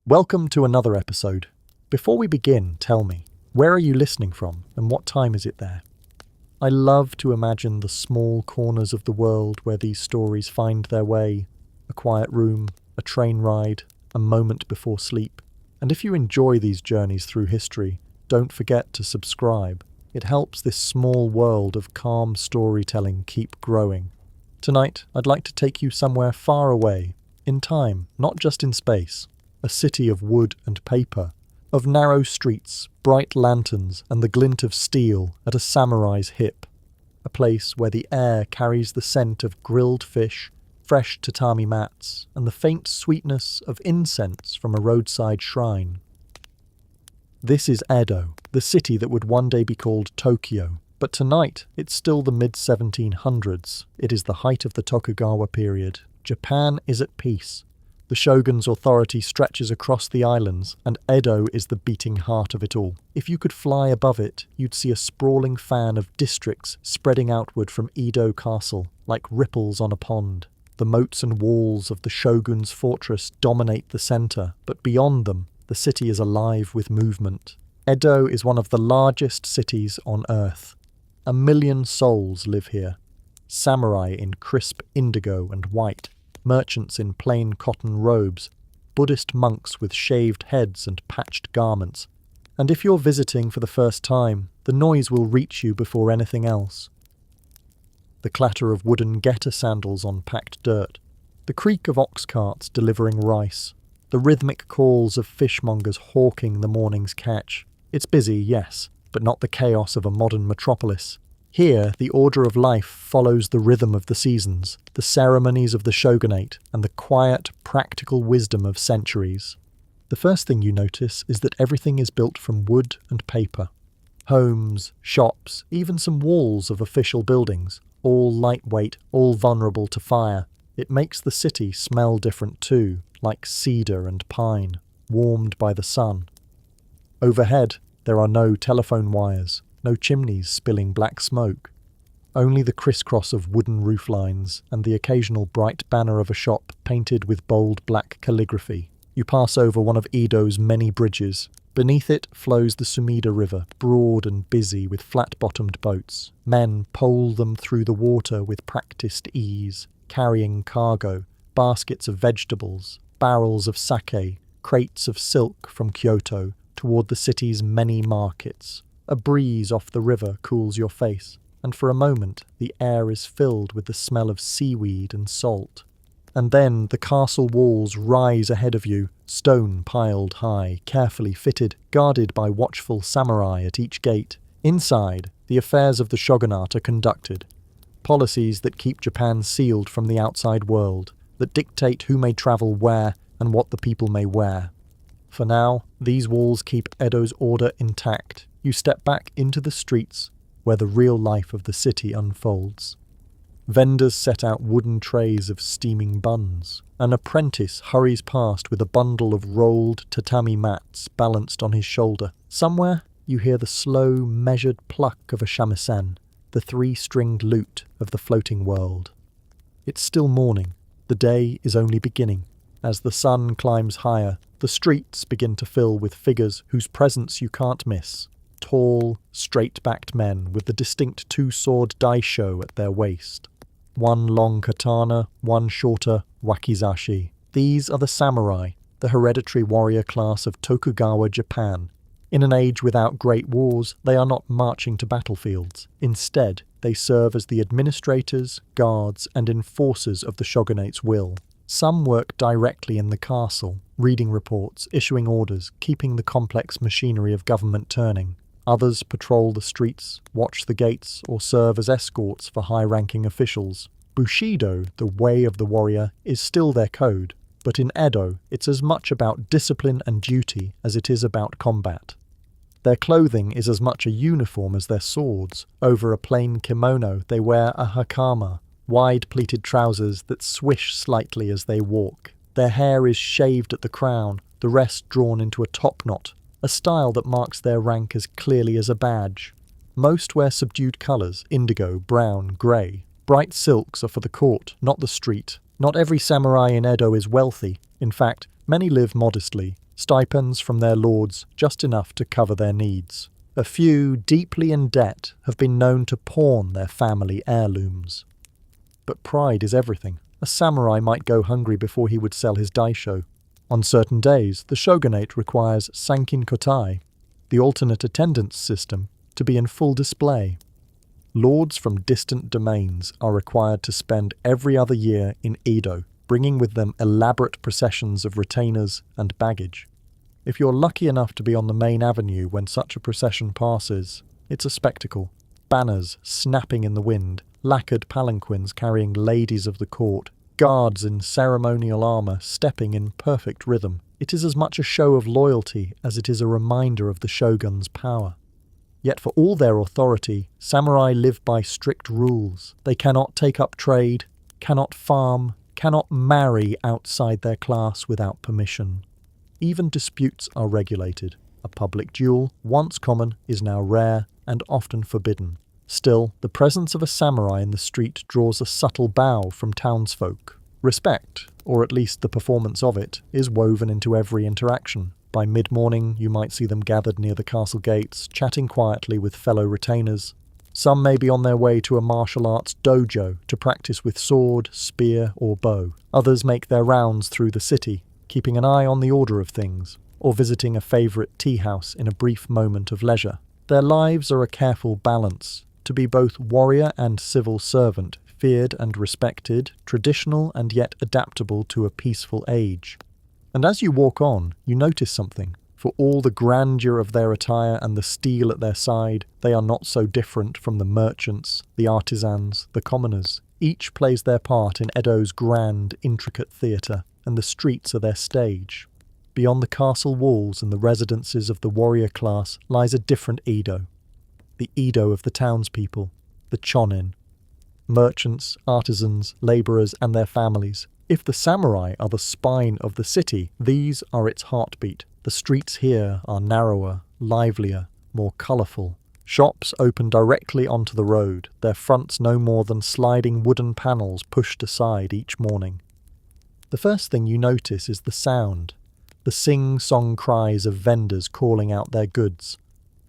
Welcome to another episode. Before we begin, tell me, where are you listening from and what time is it there? I love to imagine the small corners of the world where these stories find their way. A quiet room, a train ride, a moment before sleep. And if you enjoy these journeys through history, don't forget to subscribe. It helps this small world of calm storytelling keep growing. Tonight, I'd like to take you somewhere far away, in time, not just in space. A city of wood and paper, of narrow streets, bright lanterns, and the glint of steel at a samurai's hip. A place where the air carries the scent of grilled fish, fresh tatami mats, and the faint sweetness of incense from a roadside shrine. This is Edo, the city that would one day be called Tokyo. But tonight, it's still the mid-1700s. It is the height of the Tokugawa period. Japan is at peace. The shogun's authority stretches across the islands, and Edo is the beating heart of it all. If you could fly above it, you'd see a sprawling fan of districts spreading outward from Edo Castle, like ripples on a pond. The moats and walls of the shogun's fortress dominate the centre, but beyond them, the city is alive with movement. Edo is one of the largest cities on earth. 1 million souls live here. Samurai in crisp indigo and white, merchants in plain cotton robes, Buddhist monks with shaved heads and patched garments. And if you're visiting for the first time, the noise will reach you before anything else. The clatter of wooden getter sandals on packed dirt, the creak of ox carts delivering rice, the rhythmic calls of fishmongers hawking the morning's catch. It's busy, yes, but not the chaos of a modern metropolis. Here, the order of life follows the rhythm of the seasons, the ceremonies of the shogunate, and the quiet, practical wisdom of centuries. The first thing you notice is that everything is built from wood and paper. Homes, shops, even some walls of official buildings, all lightweight, all vulnerable to fire. It makes the city smell different too, like cedar and pine, warmed by the sun. Overhead, there are no telephone wires, no chimneys spilling black smoke. Only the crisscross of wooden rooflines and the occasional bright banner of a shop painted with bold black calligraphy. You pass over one of Edo's many bridges. Beneath it flows the Sumida River, broad and busy with flat-bottomed boats. Men pole them through the water with practiced ease, carrying cargo, baskets of vegetables, barrels of sake, crates of silk from Kyoto, toward the city's many markets. A breeze off the river cools your face, and for a moment the air is filled with the smell of seaweed and salt. And then the castle walls rise ahead of you, stone piled high, carefully fitted, guarded by watchful samurai at each gate. Inside, the affairs of the shogunate are conducted. Policies that keep Japan sealed from the outside world, that dictate who may travel where and what the people may wear. For now, these walls keep Edo's order intact. You step back into the streets, where the real life of the city unfolds. Vendors set out wooden trays of steaming buns. An apprentice hurries past with a bundle of rolled tatami mats balanced on his shoulder. Somewhere, you hear the slow, measured pluck of a shamisen, the 3-stringed lute of the floating world. It's still morning. The day is only beginning. As the sun climbs higher, the streets begin to fill with figures whose presence you can't miss. Tall, straight-backed men with the distinct 2-sword daisho at their waist. One long katana, one shorter wakizashi. These are the samurai, the hereditary warrior class of Tokugawa Japan. In an age without great wars, they are not marching to battlefields. Instead, they serve as the administrators, guards, and enforcers of the shogunate's will. Some work directly in the castle, reading reports, issuing orders, keeping the complex machinery of government turning. Others patrol the streets, watch the gates, or serve as escorts for high-ranking officials. Bushido, the way of the warrior, is still their code, but in Edo, it's as much about discipline and duty as it is about combat. Their clothing is as much a uniform as their swords. Over a plain kimono, they wear a hakama, wide pleated trousers that swish slightly as they walk. Their hair is shaved at the crown, the rest drawn into a top knot, a style that marks their rank as clearly as a badge. Most wear subdued colours, indigo, brown, grey. Bright silks are for the court, not the street. Not every samurai in Edo is wealthy. In fact, many live modestly. stipends from their lords just enough to cover their needs. A few, deeply in debt, have been known to pawn their family heirlooms. But pride is everything. A samurai might go hungry before he would sell his daisho. On certain days, the shogunate requires sankin kotai, the alternate attendance system, to be in full display. Lords from distant domains are required to spend every other year in Edo, bringing with them elaborate processions of retainers and baggage. If you're lucky enough to be on the main avenue when such a procession passes, it's a spectacle. Banners snapping in the wind, lacquered palanquins carrying ladies of the court, guards in ceremonial armour stepping in perfect rhythm. It is as much a show of loyalty as it is a reminder of the shogun's power. Yet for all their authority, samurai live by strict rules. They cannot take up trade, cannot farm, cannot marry outside their class without permission. Even disputes are regulated. A public duel, once common, is now rare and often forbidden. Still, the presence of a samurai in the street draws a subtle bow from townsfolk. Respect, or at least the performance of it, is woven into every interaction. By mid-morning, you might see them gathered near the castle gates, chatting quietly with fellow retainers. Some may be on their way to a martial arts dojo to practice with sword, spear, or bow. Others make their rounds through the city, keeping an eye on the order of things, or visiting a favourite tea house in a brief moment of leisure. Their lives are a careful balance, to be both warrior and civil servant, feared and respected, traditional and yet adaptable to a peaceful age. And as you walk on, you notice something. For all the grandeur of their attire and the steel at their side, they are not so different from the merchants, the artisans, the commoners. Each plays their part in Edo's grand, intricate theatre, and the streets are their stage. Beyond the castle walls and the residences of the warrior class lies a different Edo. The Edo of the townspeople, the chonin. Merchants, artisans, labourers and their families. If the samurai are the spine of the city, these are its heartbeat. The streets here are narrower, livelier, more colourful. Shops open directly onto the road, their fronts no more than sliding wooden panels pushed aside each morning. The first thing you notice is the sound, the sing-song cries of vendors calling out their goods.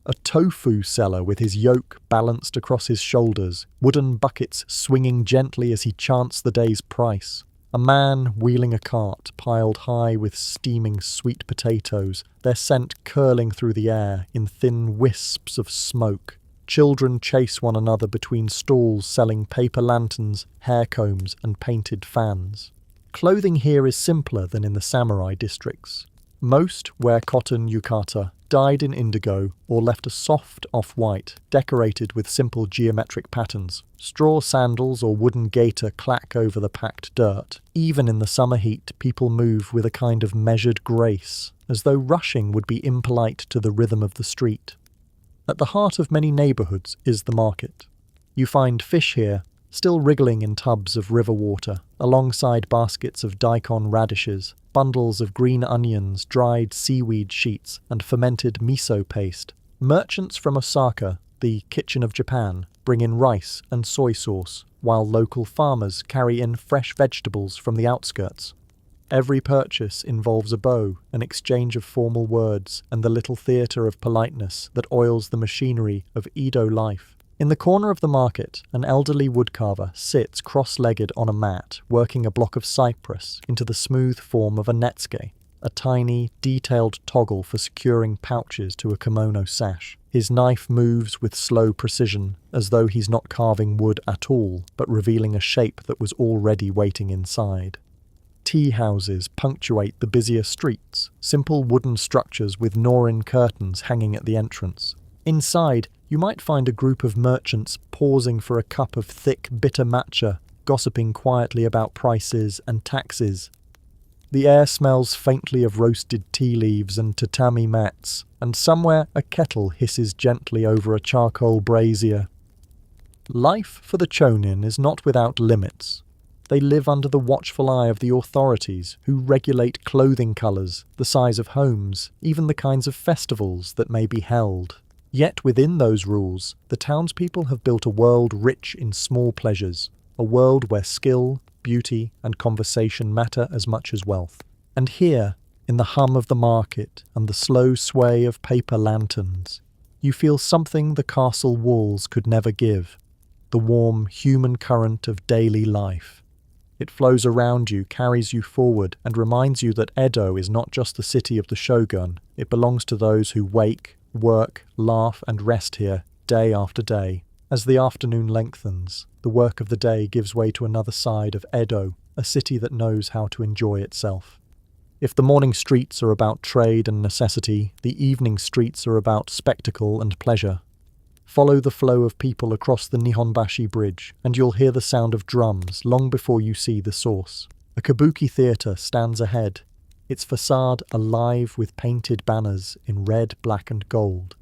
A tofu seller with his yoke balanced across his shoulders, wooden buckets swinging gently as he chants the day's price. A man wheeling a cart piled high with steaming sweet potatoes, their scent curling through the air in thin wisps of smoke. Children chase one another between stalls selling paper lanterns, hair combs and painted fans. Clothing here is simpler than in the samurai districts. Most wear cotton yukata, dyed in indigo, or left a soft off-white, decorated with simple geometric patterns. Straw sandals or wooden gaiter clack over the packed dirt. Even in the summer heat, people move with a kind of measured grace, as though rushing would be impolite to the rhythm of the street. At the heart of many neighbourhoods is the market. You find fish here, still wriggling in tubs of river water, alongside baskets of daikon radishes, bundles of green onions, dried seaweed sheets, and fermented miso paste. Merchants from Osaka, the kitchen of Japan, bring in rice and soy sauce, while local farmers carry in fresh vegetables from the outskirts. Every purchase involves a bow, an exchange of formal words, and the little theatre of politeness that oils the machinery of Edo life. In the corner of the market, an elderly woodcarver sits cross-legged on a mat, working a block of cypress into the smooth form of a netsuke, a tiny, detailed toggle for securing pouches to a kimono sash. His knife moves with slow precision, as though he's not carving wood at all, but revealing a shape that was already waiting inside. Tea houses punctuate the busier streets, simple wooden structures with Norin curtains hanging at the entrance. Inside, you might find a group of merchants pausing for a cup of thick, bitter matcha, gossiping quietly about prices and taxes. The air smells faintly of roasted tea leaves and tatami mats, and somewhere a kettle hisses gently over a charcoal brazier. Life for the chonin is not without limits. They live under the watchful eye of the authorities, who regulate clothing colours, the size of homes, even the kinds of festivals that may be held. Yet within those rules, the townspeople have built a world rich in small pleasures, a world where skill, beauty, and conversation matter as much as wealth. And here, In the hum of the market and the slow sway of paper lanterns, you feel something the castle walls could never give, the warm human current of daily life. It flows around you, carries you forward, and reminds you that Edo is not just the city of the shogun, it belongs to those who wake, work, laugh, and rest here, day after day. As the afternoon lengthens, the work of the day gives way to another side of Edo, a city that knows how to enjoy itself. If the morning streets are about trade and necessity, the evening streets are about spectacle and pleasure. Follow the flow of people across the Nihonbashi Bridge, and you'll hear the sound of drums long before you see the source. A kabuki theatre stands ahead, its facade alive with painted banners in red, black and gold.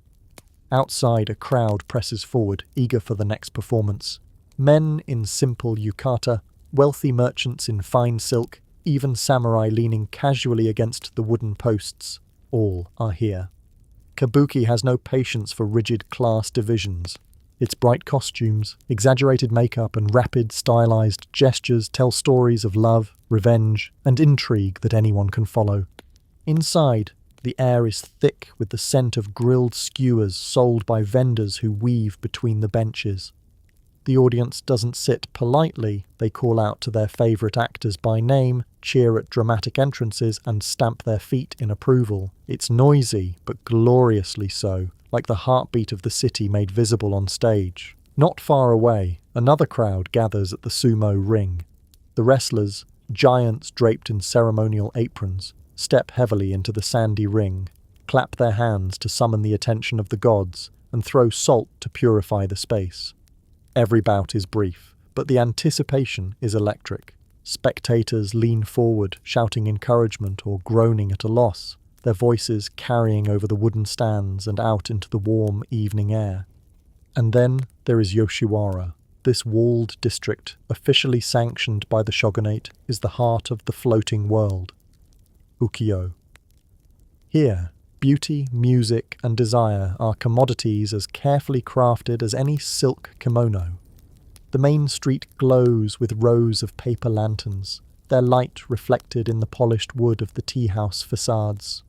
Outside, a crowd presses forward, eager for the next performance. Men in simple yukata, wealthy merchants in fine silk, even samurai leaning casually against the wooden posts, all are here. Kabuki has no patience for rigid class divisions. Its bright costumes, exaggerated makeup and rapid, stylized gestures tell stories of love, revenge, and intrigue that anyone can follow. Inside, the air is thick with the scent of grilled skewers sold by vendors who weave between the benches. The audience doesn't sit politely, they call out to their favourite actors by name, cheer at dramatic entrances, and stamp their feet in approval. It's noisy, but gloriously so, like the heartbeat of the city made visible on stage. Not far away, another crowd gathers at the sumo ring. The wrestlers, giants draped in ceremonial aprons, step heavily into the sandy ring, clap their hands to summon the attention of the gods, and throw salt to purify the space. Every bout is brief, but the anticipation is electric. Spectators lean forward, shouting encouragement or groaning at a loss, their voices carrying over the wooden stands and out into the warm evening air. And then there is Yoshiwara. This walled district, officially sanctioned by the shogunate, is the heart of the floating world. Ukiyo. Here, beauty, music, and desire are commodities as carefully crafted as any silk kimono. The main street glows with rows of paper lanterns, their light reflected in the polished wood of the tea-house facades.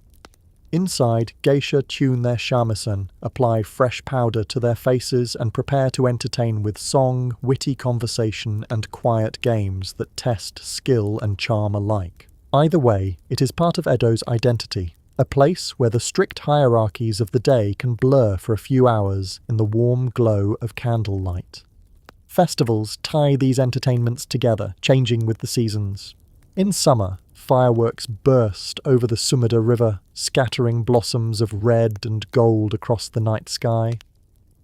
Inside, geisha tune their shamisen, apply fresh powder to their faces, and prepare to entertain with song, witty conversation, and quiet games that test skill and charm alike. Either way, it is part of Edo's identity. A place where the strict hierarchies of the day can blur for a few hours in the warm glow of candlelight. Festivals tie these entertainments together, changing with the seasons. In summer, fireworks burst over the Sumida River, scattering blossoms of red and gold across the night sky.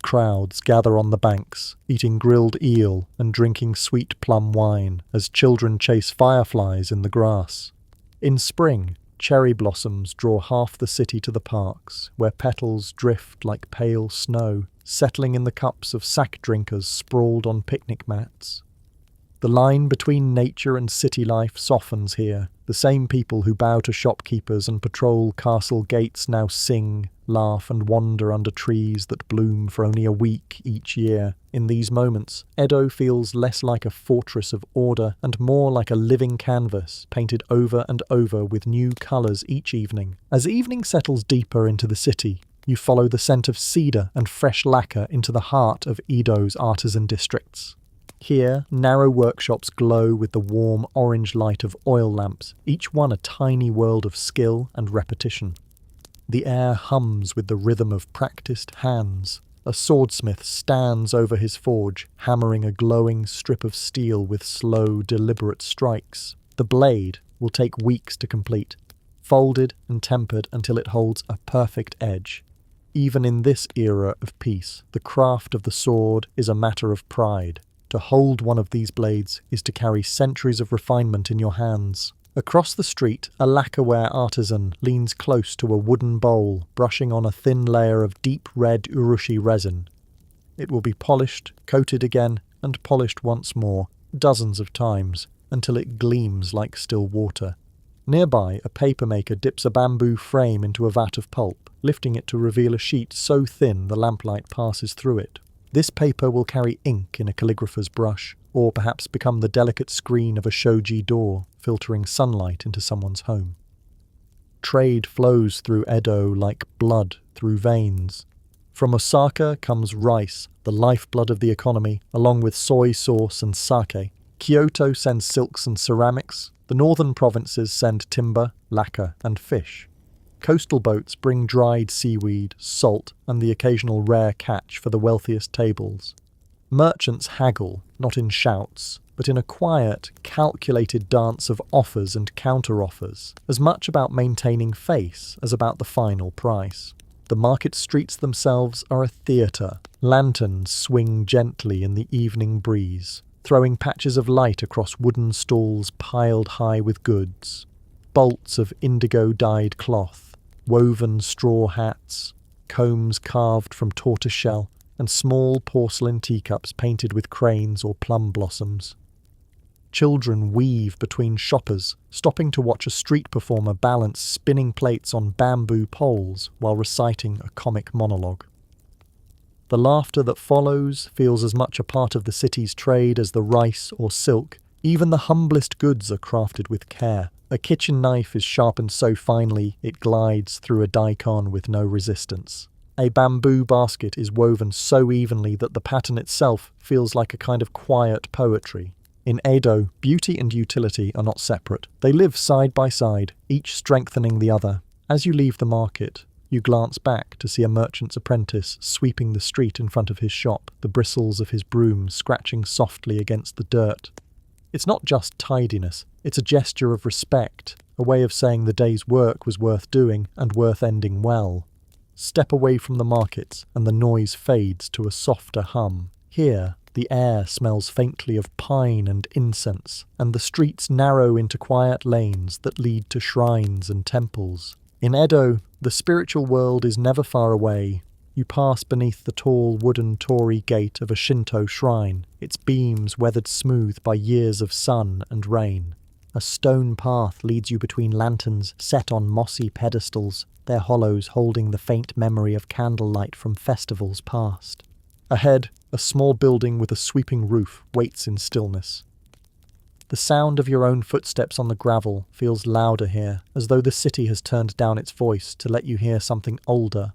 Crowds gather on the banks, eating grilled eel and drinking sweet plum wine as children chase fireflies in the grass. In spring, cherry blossoms draw half the city to the parks, where petals drift like pale snow, settling in the cups of sack drinkers sprawled on picnic mats. The line between nature and city life softens here. The same people who bow to shopkeepers and patrol castle gates now sing, laugh and wander under trees that bloom for only a week each year. In these moments, Edo feels less like a fortress of order and more like a living canvas, painted over and over with new colours each evening. As evening settles deeper into the city, you follow the scent of cedar and fresh lacquer into the heart of Edo's artisan districts. Here, narrow workshops glow with the warm orange light of oil lamps, each one a tiny world of skill and repetition. The air hums with the rhythm of practiced hands. A swordsmith stands over his forge, hammering a glowing strip of steel with slow, deliberate strikes. The blade will take weeks to complete, folded and tempered until it holds a perfect edge. Even in this era of peace, the craft of the sword is a matter of pride. To hold one of these blades is to carry centuries of refinement in your hands. Across the street, a lacquerware artisan leans close to a wooden bowl, brushing on a thin layer of deep red urushi resin. It will be polished, coated again, and polished once more, dozens of times, until it gleams like still water. Nearby, a papermaker dips a bamboo frame into a vat of pulp, lifting it to reveal a sheet so thin the lamplight passes through it. This paper will carry ink in a calligrapher's brush, or perhaps become the delicate screen of a shoji door, filtering sunlight into someone's home. Trade flows through Edo like blood through veins. From Osaka comes rice, the lifeblood of the economy, along with soy sauce and sake. Kyoto sends silks and ceramics. The northern provinces send timber, lacquer, and fish. Coastal boats bring dried seaweed, salt, and the occasional rare catch for the wealthiest tables. Merchants haggle, not in shouts, but in a quiet, calculated dance of offers and counter-offers, as much about maintaining face as about the final price. The market streets themselves are a theatre. Lanterns swing gently in the evening breeze, throwing patches of light across wooden stalls piled high with goods. Bolts of indigo-dyed cloth, woven straw hats, combs carved from tortoiseshell, and small porcelain teacups painted with cranes or plum blossoms. Children weave between shoppers, stopping to watch a street performer balance spinning plates on bamboo poles while reciting a comic monologue. The laughter that follows feels as much a part of the city's trade as the rice or silk. Even the humblest goods are crafted with care. A kitchen knife is sharpened so finely it glides through a daikon with no resistance. A bamboo basket is woven so evenly that the pattern itself feels like a kind of quiet poetry. In Edo, beauty and utility are not separate. They live side by side, each strengthening the other. As you leave the market, you glance back to see a merchant's apprentice sweeping the street in front of his shop, the bristles of his broom scratching softly against the dirt. It's not just tidiness, it's a gesture of respect, a way of saying the day's work was worth doing and worth ending well. Step away from the markets and the noise fades to a softer hum. Here, the air smells faintly of pine and incense, and the streets narrow into quiet lanes that lead to shrines and temples. In Edo, the spiritual world is never far away. You pass beneath the tall wooden torii gate of a Shinto shrine, its beams weathered smooth by years of sun and rain. A stone path leads you between lanterns set on mossy pedestals, their hollows holding the faint memory of candlelight from festivals past. Ahead, a small building with a sweeping roof waits in stillness. The sound of your own footsteps on the gravel feels louder here, as though the city has turned down its voice to let you hear something older.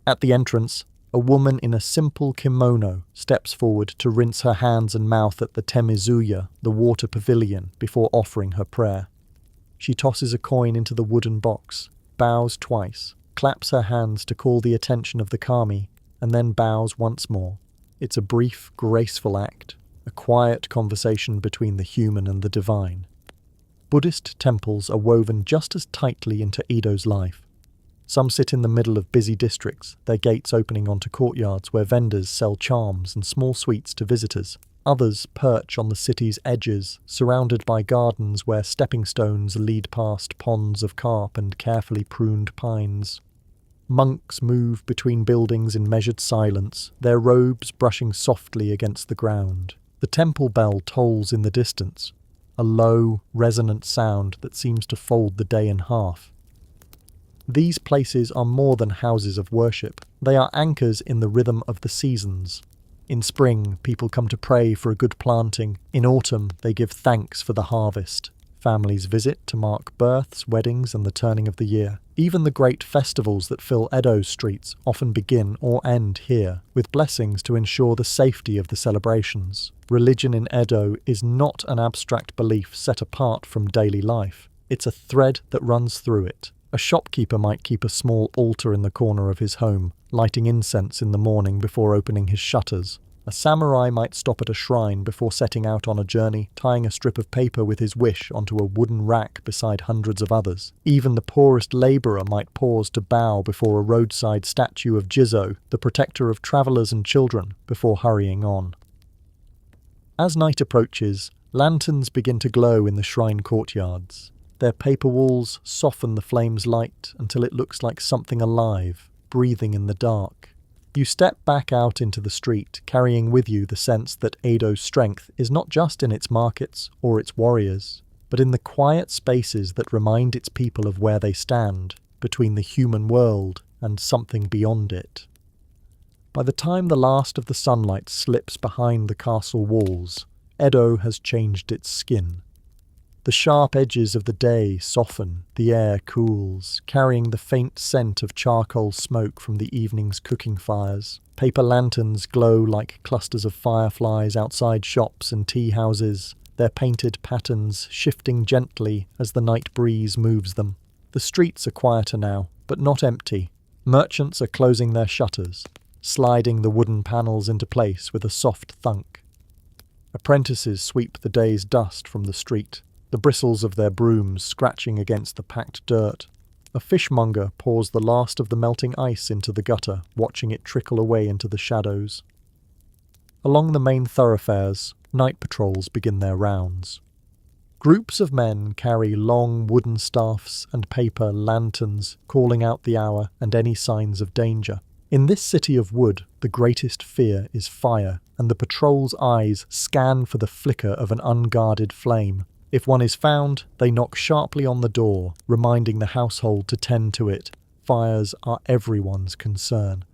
At the entrance, a woman in a simple kimono steps forward to rinse her hands and mouth at the temizuya, the water pavilion, before offering her prayer. She tosses a coin into the wooden box, bows twice, claps her hands to call the attention of the kami, and then bows once more. It's a brief, graceful act, a quiet conversation between the human and the divine. Buddhist temples are woven just as tightly into Edo's life. Some sit in the middle of busy districts, their gates opening onto courtyards where vendors sell charms and small sweets to visitors. Others perch on the city's edges, surrounded by gardens where stepping stones lead past ponds of carp and carefully pruned pines. Monks move between buildings in measured silence, their robes brushing softly against the ground. The temple bell tolls in the distance, a low, resonant sound that seems to fold the day in half. These places are more than houses of worship. They are anchors in the rhythm of the seasons. In spring, people come to pray for a good planting. In autumn, they give thanks for the harvest. Families visit to mark births, weddings, and the turning of the year. Even the great festivals that fill Edo's streets often begin or end here, with blessings to ensure the safety of the celebrations. Religion in Edo is not an abstract belief set apart from daily life. It's a thread that runs through it. A shopkeeper might keep a small altar in the corner of his home, lighting incense in the morning before opening his shutters. A samurai might stop at a shrine before setting out on a journey, tying a strip of paper with his wish onto a wooden rack beside hundreds of others. Even the poorest labourer might pause to bow before a roadside statue of Jizo, the protector of travellers and children, before hurrying on. As night approaches, lanterns begin to glow in the shrine courtyards. Their paper walls soften the flame's light until it looks like something alive, breathing in the dark. You step back out into the street, carrying with you the sense that Edo's strength is not just in its markets or its warriors, but in the quiet spaces that remind its people of where they stand, between the human world and something beyond it. By the time the last of the sunlight slips behind the castle walls, Edo has changed its skin. The sharp edges of the day soften, the air cools, carrying the faint scent of charcoal smoke from the evening's cooking fires. Paper lanterns glow like clusters of fireflies outside shops and tea houses, their painted patterns shifting gently as the night breeze moves them. The streets are quieter now, but not empty. Merchants are closing their shutters, sliding the wooden panels into place with a soft thunk. Apprentices sweep the day's dust from the street, the bristles of their brooms scratching against the packed dirt. A fishmonger pours the last of the melting ice into the gutter, watching it trickle away into the shadows. Along the main thoroughfares, night patrols begin their rounds. Groups of men carry long wooden staffs and paper lanterns, calling out the hour and any signs of danger. In this city of wood, the greatest fear is fire, and the patrol's eyes scan for the flicker of an unguarded flame. If one is found, they knock sharply on the door, reminding the household to tend to it. Fires are everyone's concern.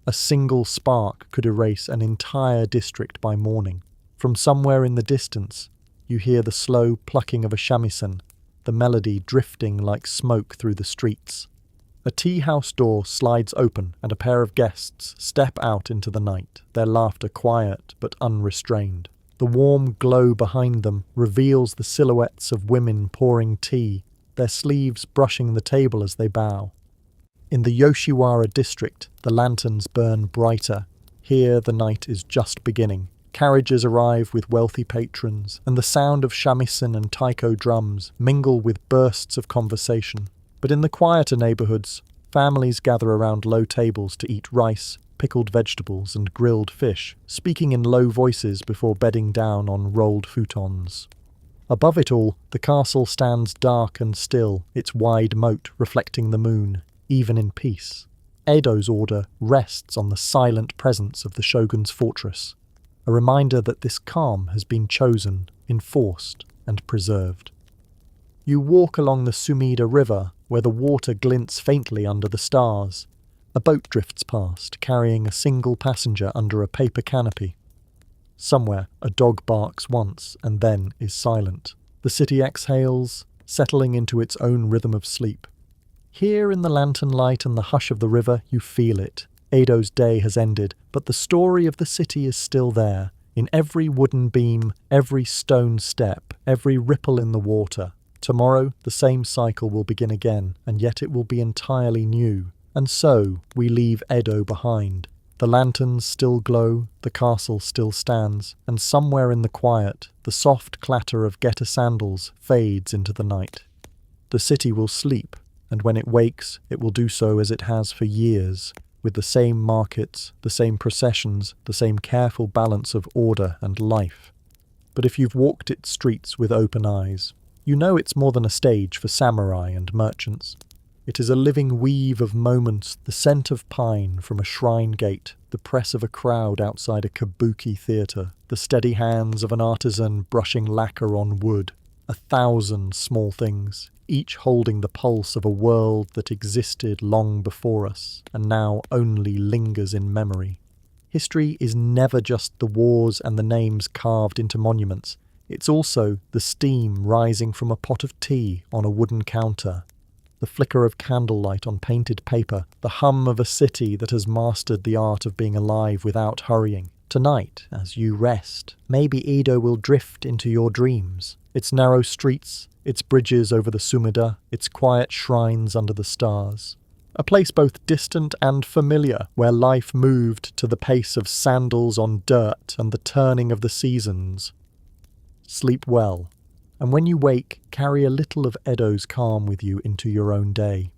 A single spark could erase an entire district by morning. From somewhere in the distance, you hear the slow plucking of a shamisen, the melody drifting like smoke through the streets. A tea house door slides open and a pair of guests step out into the night, their laughter quiet but unrestrained. The warm glow behind them reveals the silhouettes of women pouring tea, their sleeves brushing the table as they bow. In the Yoshiwara district, the lanterns burn brighter. Here the night is just beginning. Carriages arrive with wealthy patrons, and the sound of shamisen and taiko drums mingle with bursts of conversation. But in the quieter neighbourhoods, families gather around low tables to eat rice, pickled vegetables and grilled fish, speaking in low voices before bedding down on rolled futons. Above it all, the castle stands dark and still, its wide moat reflecting the moon, even in peace. Edo's order rests on the silent presence of the shogun's fortress, a reminder that this calm has been chosen, enforced, and preserved. You walk along the Sumida River, where the water glints faintly under the stars. A boat drifts past, carrying a single passenger under a paper canopy. Somewhere, a dog barks once and then is silent. The city exhales, settling into its own rhythm of sleep. Here in the lantern light and the hush of the river, you feel it. Edo's day has ended, but the story of the city is still there, in every wooden beam, every stone step, every ripple in the water. Tomorrow, the same cycle will begin again, and yet it will be entirely new. And so, we leave Edo behind. The lanterns still glow, the castle still stands, and somewhere in the quiet, the soft clatter of getter sandals fades into the night. The city will sleep, and when it wakes, it will do so as it has for years, with the same markets, the same processions, the same careful balance of order and life. But if you've walked its streets with open eyes, you know it's more than a stage for samurai and merchants. It is a living weave of moments, the scent of pine from a shrine gate, the press of a crowd outside a kabuki theatre, the steady hands of an artisan brushing lacquer on wood. 1,000 small things, each holding the pulse of a world that existed long before us, and now only lingers in memory. History is never just the wars and the names carved into monuments. It's also the steam rising from a pot of tea on a wooden counter, the flicker of candlelight on painted paper, the hum of a city that has mastered the art of being alive without hurrying. Tonight, as you rest, maybe Edo will drift into your dreams. Its narrow streets, its bridges over the Sumida, its quiet shrines under the stars. A place both distant and familiar, where life moved to the pace of sandals on dirt and the turning of the seasons. Sleep well, and when you wake, carry a little of Edo's calm with you into your own day.